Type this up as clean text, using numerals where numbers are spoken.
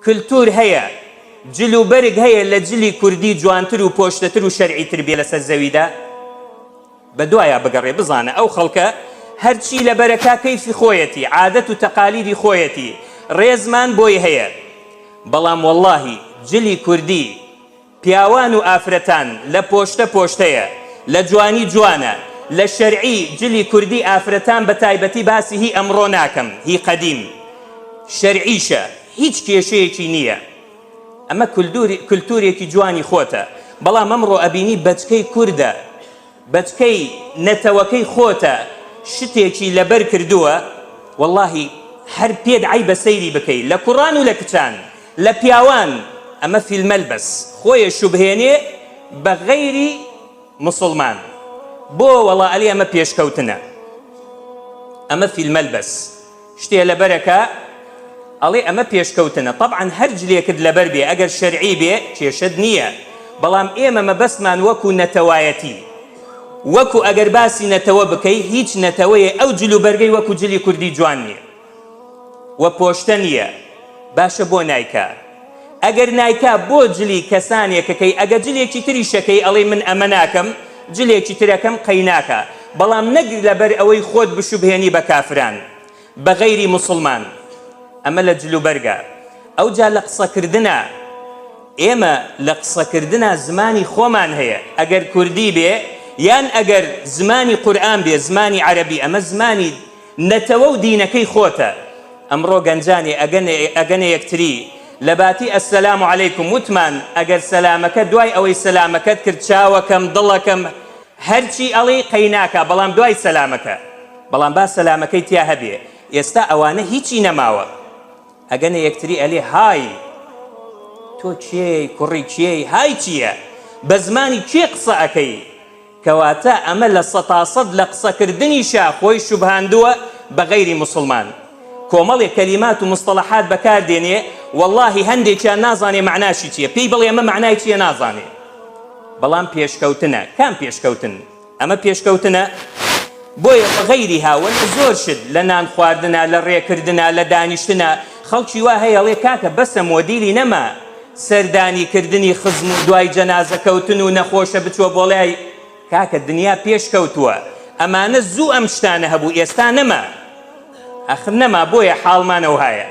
کلتور هەیە، جل و بەرگ هەیە لە جلی کوردی جوانتر و پۆشتەتر و شەرعیتر بێ لەسەر زەویدا؟ بە دوایە بگەڕێ بزانە ئەو خەڵکە هەرچی لە بەرەکا کەیفی خۆیەتی، عادەت و تەقالیدی خۆیەتی، ڕێزمان بۆی هەیە. بەڵام وەڵڵاهی جلی کوردی پیاوان و ئافرەتان لە پۆشتە پۆشتەیە، لە جوانی جوانە، لە شەرعی جلی کوردی ئافرەتان بە تایبەتی باسی هی ئەمڕۆ ناکەم، هی قەدیم شەرعیشە، هیچ کێشەیەکی نییە. ئەمە کولتورێکی جوانی خۆتە. بەڵام ئەمڕۆ ئەبینی بەچکەی کووردە، بەچکەی نەتەوەکەی خۆتە شتێکی لەبەر کردووە، وەڵڵاهی هەر پێت عەیبە سەیری بکەی لە کوڕان و لە کچان، لە پیاوان. ئەمە فیلمەلبەس خۆیە شوبهێنێ بە غەیری مسڵمان. بۆ وەڵا ئەلی ئەمە پێشکەوتنە، ئەمە فیلمەلبەس شتێ لەبەرەکە ئەڵێ ئەمە پێشکەوتنە. طبعاً هەر جلێکت لەبەر بێ ئەگەر شەرعی بێ کێشەت نییە، بەڵام ئێمە مەبەستمان وەکو نەتەوایەتی، وەکو ئەگەر باسی نەتەوە بکەی هیچ نەتەوەیە ئەو جل و بەرگەی وەکو جلی کوردی جوان نییە وە پۆشتە نییە. باشە بۆ نایکا، ئەگەر نایکا بۆ جلی کەسانێکەکەی، ئەگە جلێکی تری شەکەی ئەڵێ من ئەمە ناکەم، جلێکی ترەکەم قەیناکە، بەڵام نەگر لەبەر ئەوەی خۆت بشوبهێنی بە کافران بە غەیری موسڵمان. ئەمە لە جل و بەرگە. ئەوجا لە قسەکردنە، ئێمە لە قسەکردنە زمانی خۆمان هەیە، ئەگەر کوردی بێ یان ئەگەر زمانی قورئان بێ، زمانی عەرەبی، ئەمە زمانی نەتەوە و دینەکەی خۆتە. ئەمڕۆ گەنجانێ ئەگەنە یەکتری لە باتی ئەسسەلام عەلەیکم وتمان، ئەگەر سەلامەکە دوای ئەوەی سەلامەکەت کرد چاوەکەم دڵەکەم هەرچی ئەڵێ قەیناکە، بەڵام دوای سەلامەکە، بەڵام با سەلامەکەی تیا هەبێ. ئێستا ئەوانە هیچی نەماوە، ئەگەنە یەکتری ئەلێ های تۆ چێی کوڕی چێی، های چییە، بە زمانی چێ قسە ئەەکەی؟ کەواتە ئەمە لە سەتاسەد لە قسەکردنیشە خۆی شوبهاندووە بە غەیری موسڵمان. کۆمەڵێک کەلیمات و مستەڵەحات بەکاردێنێ، وەڵڵاهی هەندێکیان نازانێ معناشی چییە، پێی بڵێ ئەمە معنای چییە نازانێ، بەڵام پێشکەوتنە. کام پێشکەوتن؟ ئەمە پێشکەوتنە. بۆیە بە غەیری هاون زۆر شت لە نان خواردنە، لە ڕێکردنە، لە دانیشتنە خەڵکی وا هەیە ئەڵێ کاکە بەسە مۆدیلی نەما سەردانیکردنی خزم و دوای جەنازەکەوتن و نەخۆشە بچوە بۆڵای. کاکە دنیا پێشکەوتووە، ئەمانە زوو ئەم شتانە هەبوو، ئێستا نەما. ئەخر نەما، بۆیە حاڵمانەوە هەیە.